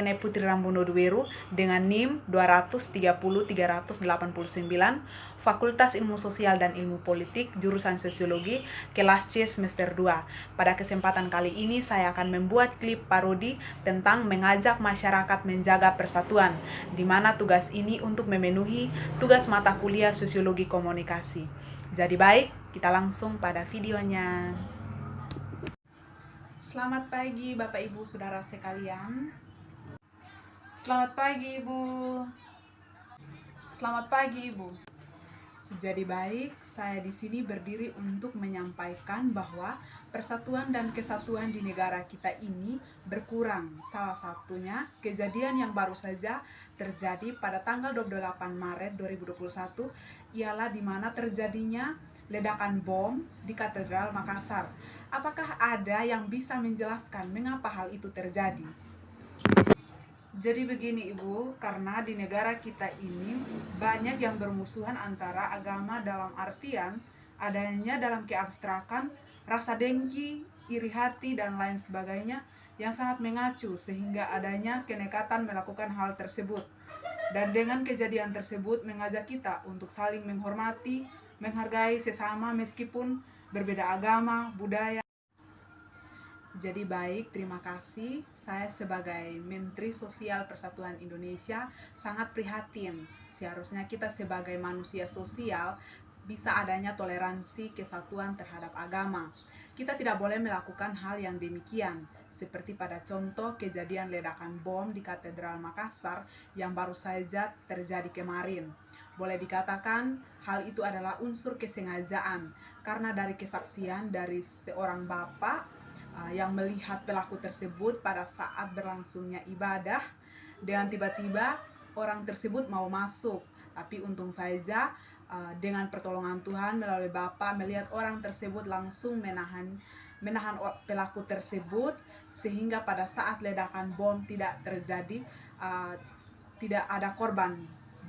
Rene Putri Rambono Duweru dengan NIM 230-389, Fakultas Ilmu Sosial dan Ilmu Politik, jurusan Sosiologi, kelas C semester 2. Pada kesempatan kali ini saya akan membuat klip parodi tentang mengajak masyarakat menjaga persatuan, di mana tugas ini untuk memenuhi tugas mata kuliah Sosiologi Komunikasi. Jadi baik, kita langsung pada videonya. Selamat pagi Bapak Ibu Saudara sekalian. Selamat pagi Ibu. Selamat pagi Ibu. Jadi baik, saya di sini berdiri untuk menyampaikan bahwa persatuan dan kesatuan di negara kita ini berkurang. Salah satunya kejadian yang baru saja terjadi pada tanggal 28 Maret 2021 ialah di mana terjadinya ledakan bom di Katedral Makassar. Apakah ada yang bisa menjelaskan mengapa hal itu terjadi? Jadi begini Ibu, karena di negara kita ini banyak yang bermusuhan antara agama dalam artian adanya dalam keabstrakan, rasa dengki, iri hati, dan lain sebagainya yang sangat mengacu sehingga adanya kenekatan melakukan hal tersebut. Dan dengan kejadian tersebut mengajak kita untuk saling menghormati, menghargai sesama meskipun berbeda agama, budaya. Jadi baik, terima kasih. Saya sebagai Menteri Sosial Persatuan Indonesia sangat prihatin. Seharusnya kita sebagai manusia sosial bisa adanya toleransi kesatuan terhadap agama. Kita tidak boleh melakukan hal yang demikian, seperti pada contoh kejadian ledakan bom di Katedral Makassar yang baru saja terjadi kemarin. Boleh dikatakan hal itu adalah unsur kesengajaan, karena dari kesaksian dari seorang bapak yang melihat pelaku tersebut pada saat berlangsungnya ibadah, dengan tiba-tiba orang tersebut mau masuk, tapi untung saja dengan pertolongan Tuhan melalui Bapak melihat orang tersebut langsung menahan pelaku tersebut, sehingga pada saat ledakan bom tidak terjadi, tidak ada korban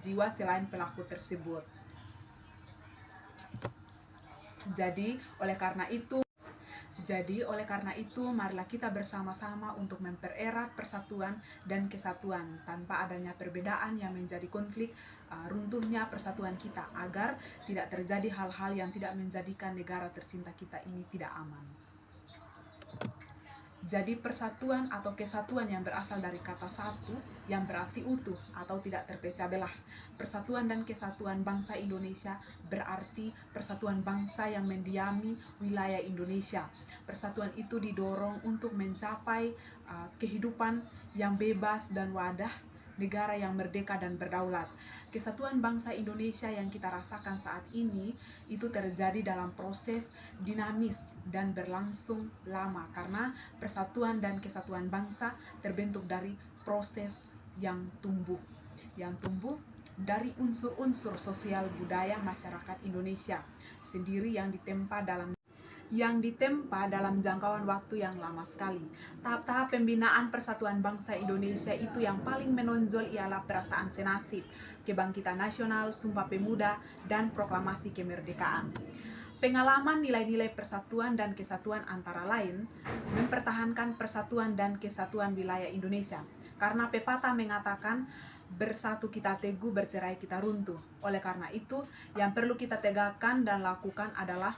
jiwa selain pelaku tersebut. Jadi oleh karena itu marilah kita bersama-sama untuk mempererat persatuan dan kesatuan tanpa adanya perbedaan yang menjadi konflik, runtuhnya persatuan kita agar tidak terjadi hal-hal yang tidak menjadikan negara tercinta kita ini tidak aman. Jadi persatuan atau kesatuan yang berasal dari kata satu yang berarti utuh atau tidak terpecah belah. Persatuan dan kesatuan bangsa Indonesia berarti persatuan bangsa yang mendiami wilayah Indonesia. Persatuan itu didorong untuk mencapai kehidupan yang bebas dan wadah negara yang merdeka dan berdaulat. Kesatuan bangsa Indonesia yang kita rasakan saat ini itu terjadi dalam proses dinamis dan berlangsung lama, karena persatuan dan kesatuan bangsa terbentuk dari proses yang tumbuh dari unsur-unsur sosial budaya masyarakat Indonesia sendiri yang ditempa dalam jangkauan waktu yang lama sekali. Tahap-tahap pembinaan persatuan bangsa Indonesia itu yang paling menonjol ialah perasaan senasib, kebangkitan nasional, Sumpah Pemuda, dan proklamasi kemerdekaan. Pengalaman nilai-nilai persatuan dan kesatuan antara lain mempertahankan persatuan dan kesatuan wilayah Indonesia, karena pepatah mengatakan bersatu kita teguh, bercerai kita runtuh. Oleh karena itu, yang perlu kita tegakkan dan lakukan adalah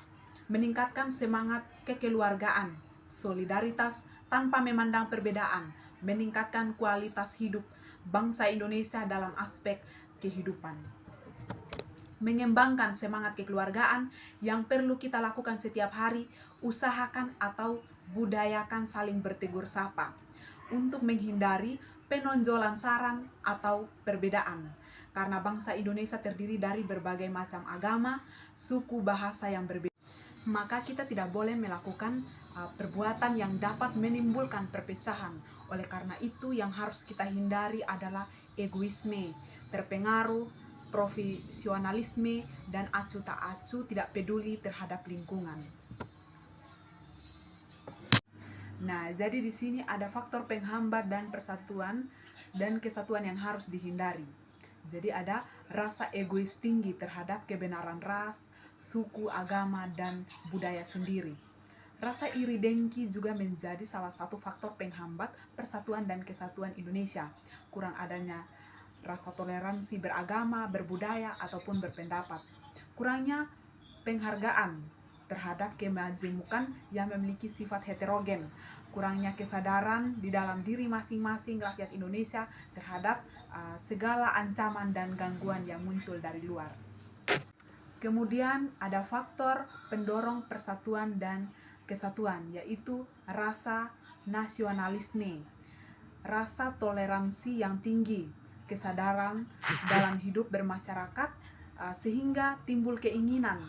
meningkatkan semangat kekeluargaan, solidaritas tanpa memandang perbedaan, meningkatkan kualitas hidup bangsa Indonesia dalam aspek kehidupan. Mengembangkan semangat kekeluargaan yang perlu kita lakukan setiap hari, usahakan atau budayakan saling bertegur sapa untuk menghindari penonjolan saran atau perbedaan. Karena bangsa Indonesia terdiri dari berbagai macam agama, suku, bahasa yang berbeda, maka kita tidak boleh melakukan perbuatan yang dapat menimbulkan perpecahan. Oleh karena itu yang harus kita hindari adalah egoisme, terpengaruh, profesionalisme, dan acu tak acu, tidak peduli terhadap lingkungan. Nah, jadi di sini ada faktor penghambat dan persatuan dan kesatuan yang harus dihindari. Jadi ada rasa egois tinggi terhadap kebenaran ras, suku, agama, dan budaya sendiri. Rasa iri dengki juga menjadi salah satu faktor penghambat persatuan dan kesatuan Indonesia. Kurang adanya rasa toleransi beragama, berbudaya, ataupun berpendapat. Kurangnya penghargaan terhadap kemajemukan yang memiliki sifat heterogen. Kurangnya kesadaran di dalam diri masing-masing rakyat Indonesia terhadap segala ancaman dan gangguan yang muncul dari luar. Kemudian ada faktor pendorong persatuan dan kesatuan, yaitu rasa nasionalisme, rasa toleransi yang tinggi, kesadaran dalam hidup bermasyarakat, sehingga timbul keinginan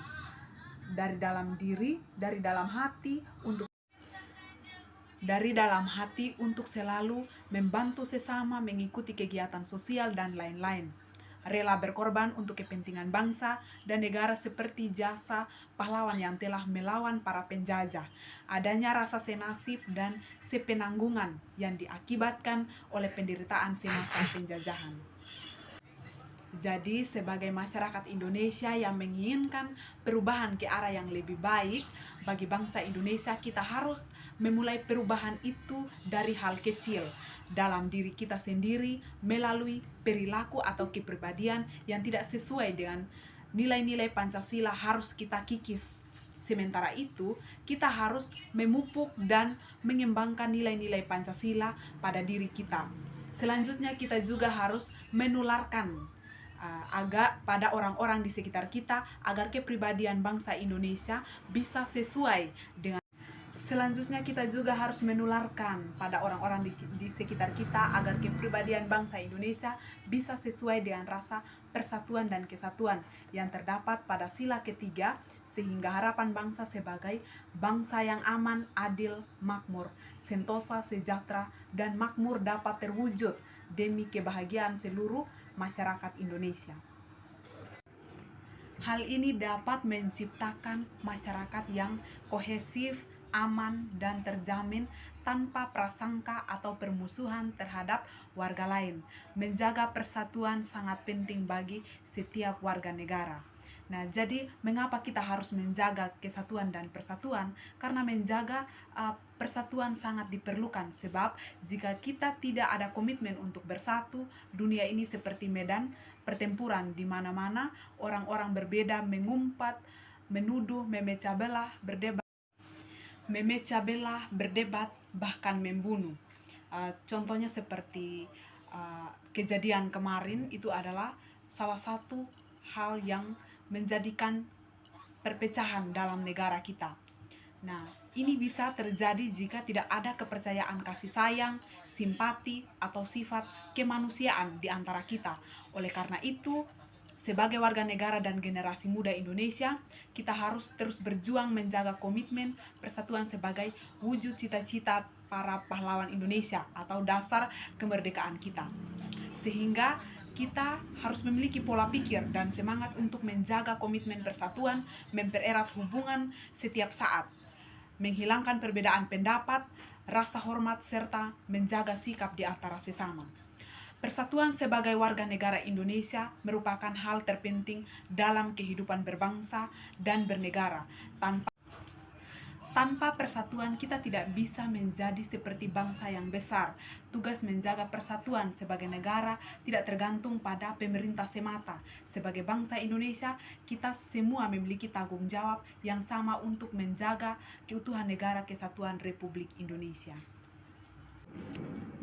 dari dalam diri, dari dalam hati untuk selalu membantu sesama, mengikuti kegiatan sosial dan lain-lain. Rela berkorban untuk kepentingan bangsa dan negara seperti jasa pahlawan yang telah melawan para penjajah. Adanya rasa senasib dan sepenanggungan yang diakibatkan oleh penderitaan semasa penjajahan. Jadi sebagai masyarakat Indonesia yang menginginkan perubahan ke arah yang lebih baik bagi bangsa Indonesia, kita harus memulai perubahan itu dari hal kecil dalam diri kita sendiri melalui perilaku atau kepribadian yang tidak sesuai dengan nilai-nilai Pancasila harus kita kikis. Sementara itu, kita harus memupuk dan mengembangkan nilai-nilai Pancasila pada diri kita. Selanjutnya kita juga harus menularkan agar pada orang-orang di sekitar kita agar kepribadian bangsa Indonesia bisa sesuai dengan. Selanjutnya kita juga harus menularkan pada orang-orang di sekitar kita agar kepribadian bangsa Indonesia bisa sesuai dengan rasa persatuan dan kesatuan yang terdapat pada sila ketiga, sehingga harapan bangsa sebagai bangsa yang aman, adil, makmur, sentosa, sejahtera, dan makmur dapat terwujud demi kebahagiaan seluruh masyarakat Indonesia. Hal ini dapat menciptakan masyarakat yang kohesif, aman, dan terjamin tanpa prasangka atau permusuhan terhadap warga lain. Menjaga persatuan sangat penting bagi setiap warga negara. Nah, jadi mengapa kita harus menjaga kesatuan dan persatuan? Karena menjaga persatuan sangat diperlukan, sebab jika kita tidak ada komitmen untuk bersatu, dunia ini seperti medan pertempuran di mana-mana orang-orang berbeda mengumpat, menuduh, memecah belah, berdebat, bahkan membunuh. Contohnya seperti kejadian kemarin itu adalah salah satu hal yang menjadikan perpecahan dalam negara kita. Nah, ini bisa terjadi jika tidak ada kepercayaan kasih sayang, simpati, atau sifat kemanusiaan di antara kita. Oleh karena itu, sebagai warga negara dan generasi muda Indonesia, kita harus terus berjuang menjaga komitmen persatuan sebagai wujud cita-cita para pahlawan Indonesia atau dasar kemerdekaan kita. Sehingga kita harus memiliki pola pikir dan semangat untuk menjaga komitmen persatuan, mempererat hubungan setiap saat, menghilangkan perbedaan pendapat, rasa hormat, serta menjaga sikap di antara sesama. Persatuan sebagai warga negara Indonesia merupakan hal terpenting dalam kehidupan berbangsa dan bernegara. Tanpa persatuan kita tidak bisa menjadi seperti bangsa yang besar. Tugas menjaga persatuan sebagai negara tidak tergantung pada pemerintah semata. Sebagai bangsa Indonesia, kita semua memiliki tanggung jawab yang sama untuk menjaga keutuhan negara kesatuan Republik Indonesia.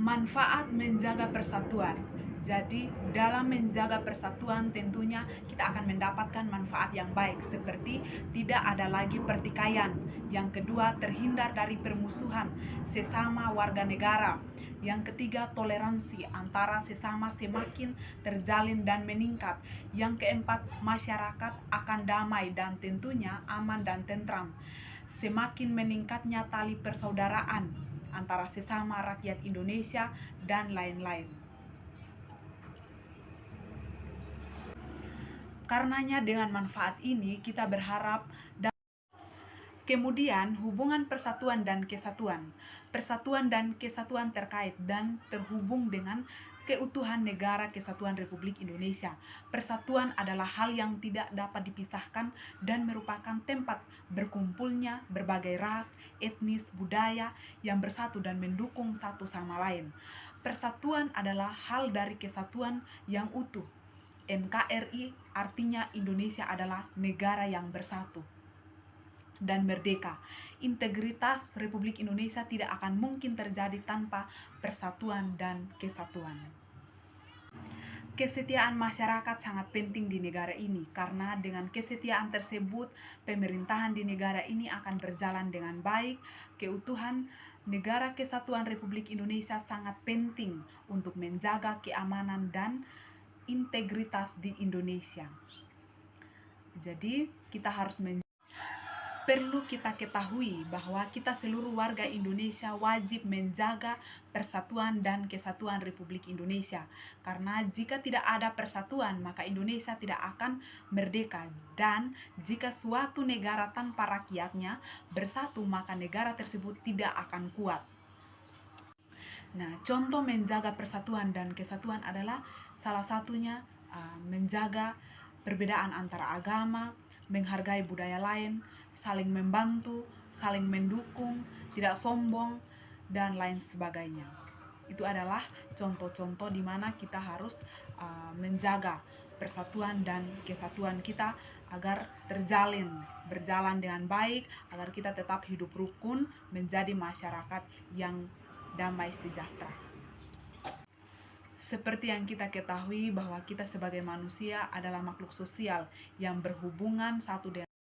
Manfaat menjaga persatuan. Jadi dalam menjaga persatuan tentunya kita akan mendapatkan manfaat yang baik, seperti tidak ada lagi pertikaian. Yang kedua, terhindar dari permusuhan sesama warga negara. Yang ketiga, toleransi antara sesama semakin terjalin dan meningkat. Yang keempat, masyarakat akan damai dan tentunya aman dan tentram. Semakin meningkatnya tali persaudaraan antara sesama rakyat Indonesia dan lain-lain. Karenanya dengan manfaat ini kita berharap kemudian hubungan persatuan dan kesatuan. Persatuan dan kesatuan terkait dan terhubung dengan keutuhan negara kesatuan Republik Indonesia. Persatuan adalah hal yang tidak dapat dipisahkan dan merupakan tempat berkumpulnya berbagai ras, etnis, budaya yang bersatu dan mendukung satu sama lain. Persatuan adalah hal dari kesatuan yang utuh. NKRI artinya Indonesia adalah negara yang bersatu dan merdeka. Integritas Republik Indonesia tidak akan mungkin terjadi tanpa persatuan dan kesatuan. Kesetiaan masyarakat sangat penting di negara ini, karena dengan kesetiaan tersebut pemerintahan di negara ini akan berjalan dengan baik. Keutuhan negara kesatuan Republik Indonesia sangat penting untuk menjaga keamanan dan integritas di Indonesia. Jadi perlu kita ketahui bahwa kita seluruh warga Indonesia wajib menjaga persatuan dan kesatuan Republik Indonesia. Karena jika tidak ada persatuan, maka Indonesia tidak akan merdeka. Dan jika suatu negara tanpa rakyatnya bersatu, maka negara tersebut tidak akan kuat. Nah, contoh menjaga persatuan dan kesatuan adalah salah satunya menjaga perbedaan antara agama, menghargai budaya lain, saling membantu, saling mendukung, tidak sombong, dan lain sebagainya. Itu adalah contoh-contoh di mana kita harus menjaga persatuan dan kesatuan kita agar berjalan dengan baik, agar kita tetap hidup rukun, menjadi masyarakat yang damai sejahtera. Seperti yang kita ketahui bahwa kita sebagai manusia adalah makhluk sosial yang berhubungan satu dengan